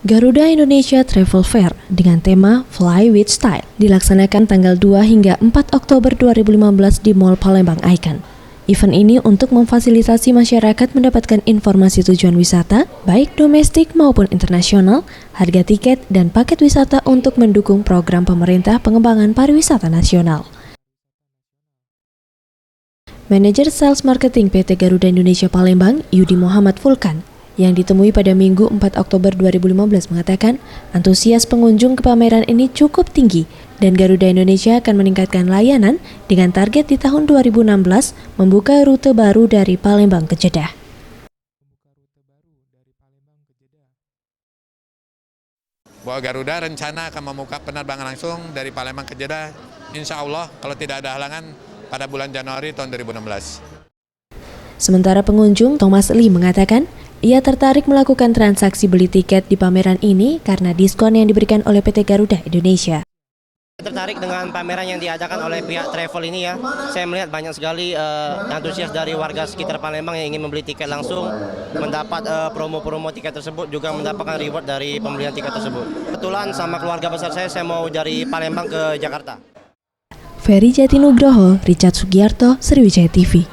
Garuda Indonesia Travel Fair dengan tema Fly with Style dilaksanakan tanggal 2 hingga 4 Oktober 2015 di Mall Palembang Icon. Event ini untuk memfasilitasi masyarakat mendapatkan informasi tujuan wisata, baik domestik maupun internasional, harga tiket, dan paket wisata untuk mendukung program pemerintah pengembangan pariwisata nasional. Manajer Sales Marketing PT Garuda Indonesia Palembang, Yudi Muhammad Fulkan, yang ditemui pada Minggu 4 Oktober 2015 mengatakan antusias pengunjung ke pameran ini cukup tinggi dan Garuda Indonesia akan meningkatkan layanan dengan target di tahun 2016 membuka rute baru dari Palembang ke Jeddah. Bahwa Garuda rencana akan membuka penerbangan langsung dari Palembang ke Jeddah, insya Allah kalau tidak ada halangan pada bulan Januari tahun 2016. Sementara pengunjung, Thomas Lee mengatakan ia tertarik melakukan transaksi beli tiket di pameran ini karena diskon yang diberikan oleh PT Garuda Indonesia. Tertarik dengan pameran yang diadakan oleh pihak travel ini ya. Saya melihat banyak sekali antusias dari warga sekitar Palembang yang ingin membeli tiket langsung, mendapat promo-promo tiket tersebut, juga mendapatkan reward dari pembelian tiket tersebut. Kebetulan sama keluarga besar saya mau dari Palembang ke Jakarta. Ferry Jatinugroho, Richard Sugiarto, Sriwijaya TV.